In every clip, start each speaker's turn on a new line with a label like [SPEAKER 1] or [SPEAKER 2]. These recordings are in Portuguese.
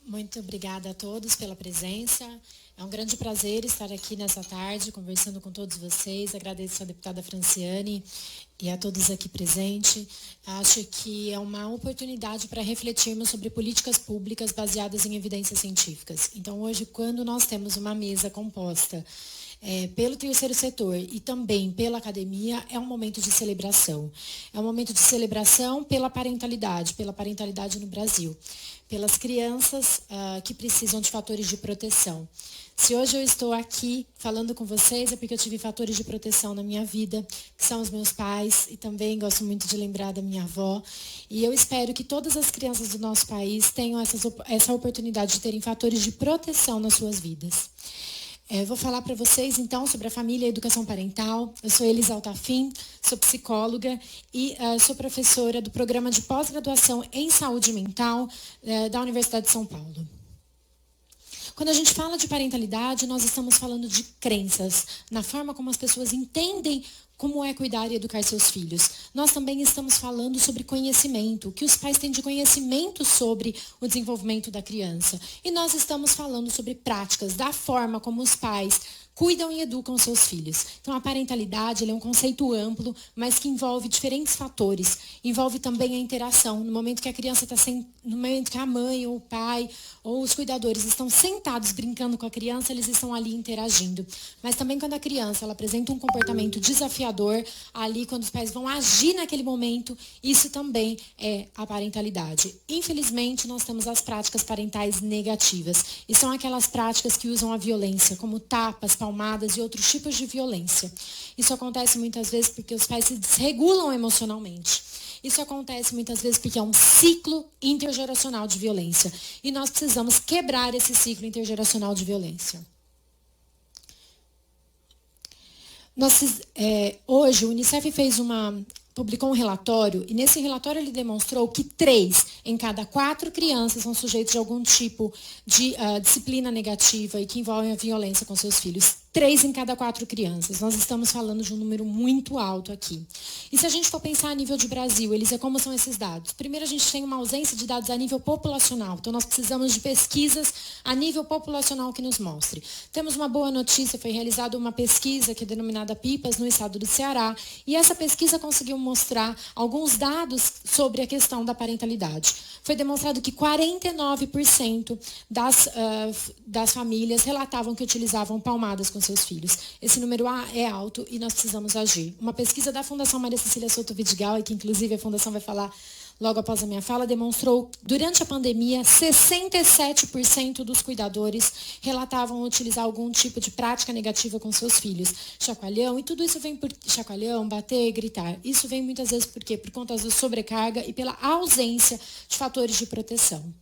[SPEAKER 1] Muito obrigada a todos pela presença. É um grande prazer estar aqui nessa tarde, conversando com todos vocês. Agradeço à deputada Franciane e a todos aqui presentes. Acho que é uma oportunidade para refletirmos sobre políticas públicas baseadas em evidências científicas. Então, hoje, quando nós temos uma mesa composta pelo terceiro setor e também pela academia, é um momento de celebração. É um momento de celebração pela parentalidade no Brasil, pelas crianças que precisam de fatores de proteção. Se hoje eu estou aqui falando com vocês, é porque eu tive fatores de proteção na minha vida, que são os meus pais, e também gosto muito de lembrar da minha avó. E eu espero que todas as crianças do nosso país tenham essa oportunidade de terem fatores de proteção nas suas vidas. Eu vou falar para vocês, então, sobre a família e a educação parental. Eu sou Elisa Altafim, sou psicóloga e sou professora do programa de pós-graduação em saúde mental da Universidade de São Paulo. Quando a gente fala de parentalidade, nós estamos falando de crenças, na forma como as pessoas entendem como é cuidar e educar seus filhos. Nós também estamos falando sobre conhecimento, o que os pais têm de conhecimento sobre o desenvolvimento da criança. E nós estamos falando sobre práticas, da forma como os pais cuidam e educam seus filhos. Então, a parentalidade é um conceito amplo, mas que envolve diferentes fatores. Envolve também a interação. No momento que a criança está no momento que a mãe ou o pai ou os cuidadores estão sentados brincando com a criança, eles estão ali interagindo. Mas também quando a criança ela apresenta um comportamento desafiador, ali quando os pais vão agir naquele momento, isso também é a parentalidade. Infelizmente, nós temos as práticas parentais negativas. E são aquelas práticas que usam a violência, como tapas, palmadas e outros tipos de violência. Isso acontece muitas vezes porque os pais se desregulam emocionalmente. Isso acontece muitas vezes porque é um ciclo intergeracional de violência. E nós precisamos quebrar esse ciclo intergeracional de violência. Hoje, o Unicef publicou um relatório, e nesse relatório ele demonstrou que 3 em cada 4 crianças são sujeitos a algum tipo de disciplina negativa e que envolvem a violência com seus filhos. 3 em cada 4 crianças. Nós estamos falando de um número muito alto aqui. E se a gente for pensar a nível de Brasil, Elisa, como são esses dados? Primeiro, a gente tem uma ausência de dados a nível populacional. Então, nós precisamos de pesquisas a nível populacional que nos mostre. Temos uma boa notícia, foi realizada uma pesquisa que é denominada PIPAS no estado do Ceará, e essa pesquisa conseguiu mostrar alguns dados sobre a questão da parentalidade. Foi demonstrado que 49% das famílias relatavam que utilizavam palmadas com seus filhos. Esse número é alto e nós precisamos agir. Uma pesquisa da Fundação Maria Cecília Souto Vidigal, e que inclusive a Fundação vai falar logo após a minha fala, demonstrou que durante a pandemia, 67% dos cuidadores relatavam utilizar algum tipo de prática negativa com seus filhos. Chacoalhão, e tudo isso vem por chacoalhão, bater, gritar. Isso vem muitas vezes por quê? Por conta da sobrecarga e pela ausência de fatores de proteção.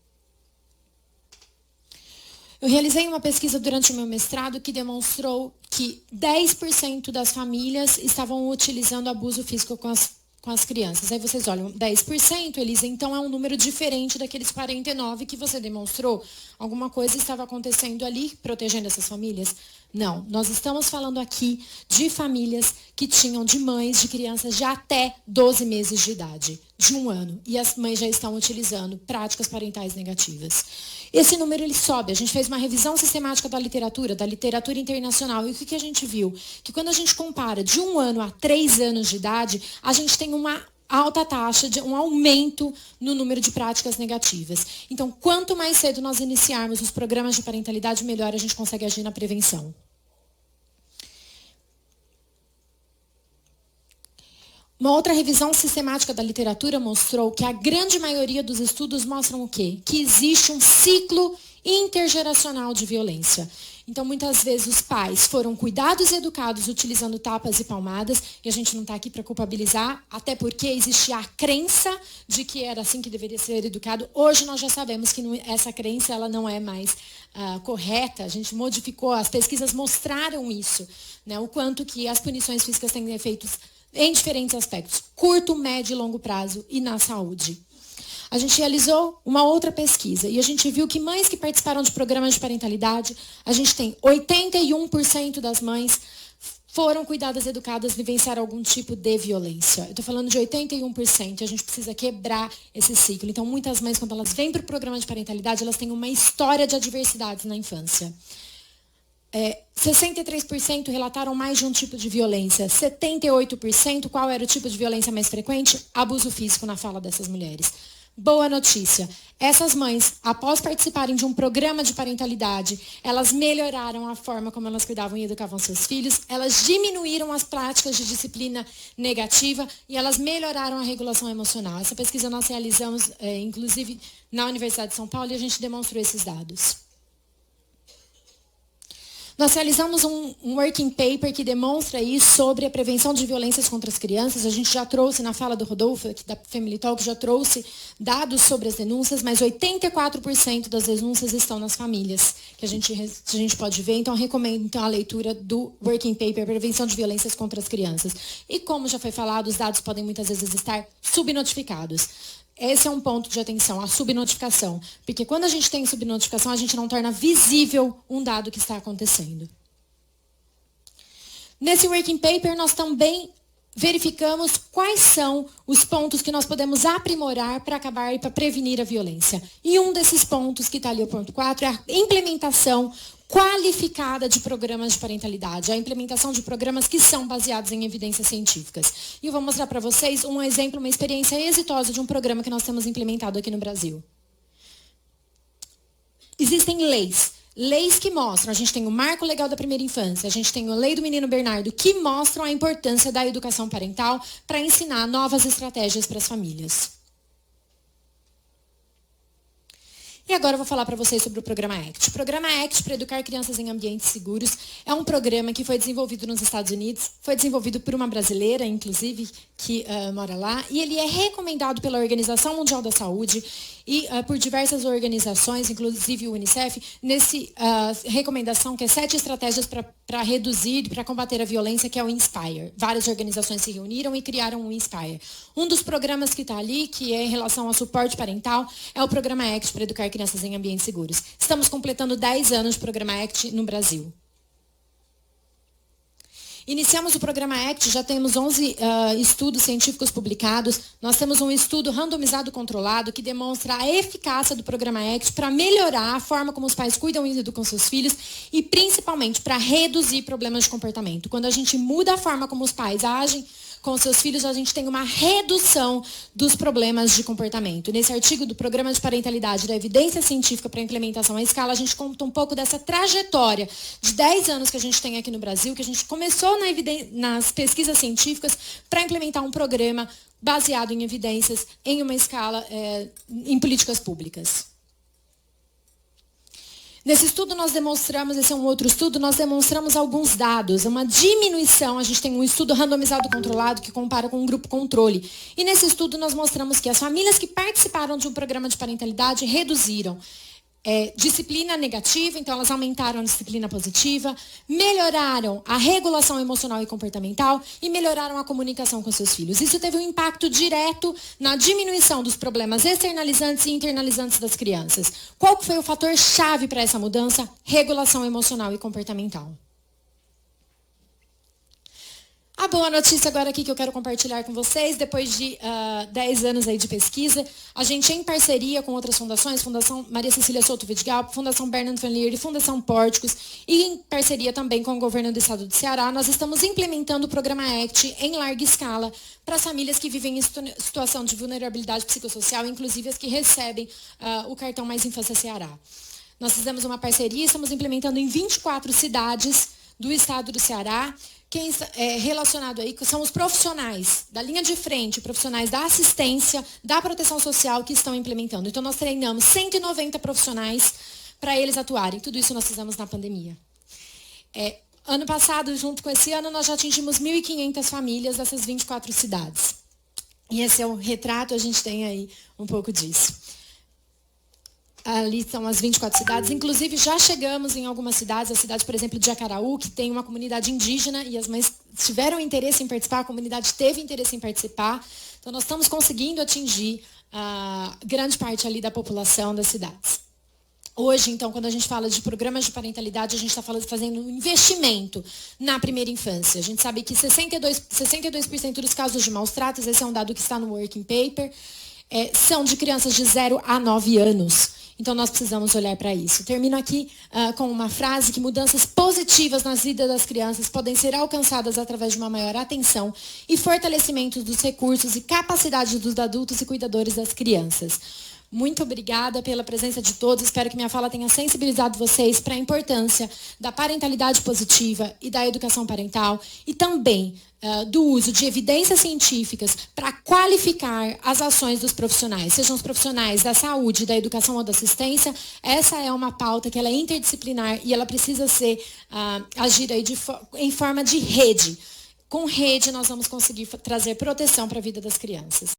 [SPEAKER 1] Eu realizei uma pesquisa durante o meu mestrado que demonstrou que 10% das famílias estavam utilizando abuso físico com as crianças. Aí vocês olham, 10%, Elisa, então é um número diferente daqueles 49% que você demonstrou. Alguma coisa estava acontecendo ali, protegendo essas famílias? Não, nós estamos falando aqui de famílias que tinham de mães de crianças de até 12 meses de idade, de 1 ano, e as mães já estão utilizando práticas parentais negativas. Esse número ele sobe. A gente fez uma revisão sistemática da literatura internacional, e o que a gente viu? Que quando a gente compara de 1 ano a 3 anos de idade, a gente tem uma alta taxa de um aumento no número de práticas negativas. Então, quanto mais cedo nós iniciarmos os programas de parentalidade, melhor a gente consegue agir na prevenção. Uma outra revisão sistemática da literatura mostrou que a grande maioria dos estudos mostram o quê? Que existe um ciclo intergeracional de violência. Então, muitas vezes, os pais foram cuidados e educados utilizando tapas e palmadas, e a gente não está aqui para culpabilizar, até porque existia a crença de que era assim que deveria ser educado. Hoje, nós já sabemos que essa crença ela não é mais correta, a gente modificou, as pesquisas mostraram isso, né? O quanto que as punições físicas têm efeitos em diferentes aspectos, curto, médio e longo prazo e na saúde. A gente realizou uma outra pesquisa e a gente viu que mães que participaram de programas de parentalidade, a gente tem 81% das mães foram cuidadas, educadas, vivenciaram algum tipo de violência. Eu estou falando de 81%, a gente precisa quebrar esse ciclo. Então, muitas mães, quando elas vêm para o programa de parentalidade, elas têm uma história de adversidades na infância. 63% relataram mais de um tipo de violência. 78%, qual era o tipo de violência mais frequente? Abuso físico na fala dessas mulheres. Boa notícia, essas mães, após participarem de um programa de parentalidade, elas melhoraram a forma como elas cuidavam e educavam seus filhos, elas diminuíram as práticas de disciplina negativa e elas melhoraram a regulação emocional. Essa pesquisa nós realizamos, inclusive, na Universidade de São Paulo, e a gente demonstrou esses dados. Nós realizamos um working paper que demonstra isso sobre a prevenção de violências contra as crianças. A gente já trouxe, na fala do Rodolfo, aqui da Family Talk, já trouxe dados sobre as denúncias, mas 84% das denúncias estão nas famílias, que a gente pode ver. Então, eu recomendo a leitura do working paper, Prevenção de Violências contra as Crianças. E como já foi falado, os dados podem muitas vezes estar subnotificados. Esse é um ponto de atenção, a subnotificação. Porque quando a gente tem subnotificação, a gente não torna visível um dado que está acontecendo. Nesse working paper, nós também verificamos quais são os pontos que nós podemos aprimorar para acabar e para prevenir a violência. E um desses pontos, que está ali o ponto 4, é a implementação qualificada de programas de parentalidade, a implementação de programas que são baseados em evidências científicas. E eu vou mostrar para vocês um exemplo, uma experiência exitosa de um programa que nós temos implementado aqui no Brasil. Existem leis que mostram, a gente tem o Marco Legal da Primeira Infância, a gente tem a Lei do Menino Bernardo, que mostram a importância da educação parental para ensinar novas estratégias para as famílias. E agora eu vou falar para vocês sobre o Programa ACT. O Programa ACT para Educar Crianças em Ambientes Seguros é um programa que foi desenvolvido nos Estados Unidos, foi desenvolvido por uma brasileira, inclusive, que mora lá, e ele é recomendado pela Organização Mundial da Saúde e por diversas organizações, inclusive o UNICEF, nesse recomendação que é 7 estratégias para reduzir e para combater a violência, que é o INSPIRE. Várias organizações se reuniram e criaram o INSPIRE. Um dos programas que está ali, que é em relação ao suporte parental, é o Programa ACT para Educar Crianças em Ambientes Seguros. Estamos completando 10 anos de Programa ACT no Brasil. Iniciamos o Programa ACT, já temos 11 estudos científicos publicados. Nós temos um estudo randomizado controlado que demonstra a eficácia do Programa ACT para melhorar a forma como os pais cuidam e educam seus filhos e, principalmente, para reduzir problemas de comportamento. Quando a gente muda a forma como os pais agem com seus filhos, a gente tem uma redução dos problemas de comportamento. Nesse artigo do Programa de Parentalidade da Evidência Científica para a Implementação à Escala, a gente conta um pouco dessa trajetória de 10 anos que a gente tem aqui no Brasil, que a gente começou nas pesquisas científicas para implementar um programa baseado em evidências em uma escala em políticas públicas. Nesse estudo nós demonstramos, esse é um outro estudo, nós demonstramos alguns dados, uma diminuição, a gente tem um estudo randomizado controlado que compara com um grupo controle. E nesse estudo nós mostramos que as famílias que participaram de um programa de parentalidade reduziram disciplina negativa, então elas aumentaram a disciplina positiva, melhoraram a regulação emocional e comportamental e melhoraram a comunicação com seus filhos. Isso teve um impacto direto na diminuição dos problemas externalizantes e internalizantes das crianças. Qual que foi o fator chave para essa mudança? Regulação emocional e comportamental. A boa notícia agora aqui que eu quero compartilhar com vocês, depois de 10 anos aí de pesquisa, a gente em parceria com outras fundações, Fundação Maria Cecília Souto Vidigal, Fundação Bernard Van Leer e Fundação Pórticos, e em parceria também com o governo do estado do Ceará, nós estamos implementando o Programa ACT em larga escala para as famílias que vivem em situação de vulnerabilidade psicossocial, inclusive as que recebem o cartão Mais Infância Ceará. Nós fizemos uma parceria, estamos implementando em 24 cidades do estado do Ceará. Quem é relacionado aí são os profissionais da linha de frente, profissionais da assistência, da proteção social que estão implementando. Então, nós treinamos 190 profissionais para eles atuarem. Tudo isso nós fizemos na pandemia. Ano passado, junto com esse ano, nós já atingimos 1.500 famílias dessas 24 cidades. E esse é o retrato, a gente tem aí um pouco disso. Ali são as 24 cidades, inclusive já chegamos em algumas cidades, a cidade, por exemplo, de Acaraú, que tem uma comunidade indígena e as mães tiveram interesse em participar, a comunidade teve interesse em participar, então nós estamos conseguindo atingir grande parte ali da população das cidades. Hoje, então, quando a gente fala de programas de parentalidade, a gente está fazendo um investimento na primeira infância. A gente sabe que 62% dos casos de maus tratos, esse é um dado que está no Working Paper, são de crianças de 0 a 9 anos. Então, nós precisamos olhar para isso. Termino aqui com uma frase que mudanças positivas nas vidas das crianças podem ser alcançadas através de uma maior atenção e fortalecimento dos recursos e capacidade dos adultos e cuidadores das crianças. Muito obrigada pela presença de todos. Espero que minha fala tenha sensibilizado vocês para a importância da parentalidade positiva e da educação parental e também do uso de evidências científicas para qualificar as ações dos profissionais, sejam os profissionais da saúde, da educação ou da assistência. Essa é uma pauta que ela é interdisciplinar e ela precisa ser agir aí em forma de rede. Com rede, nós vamos conseguir trazer proteção para a vida das crianças.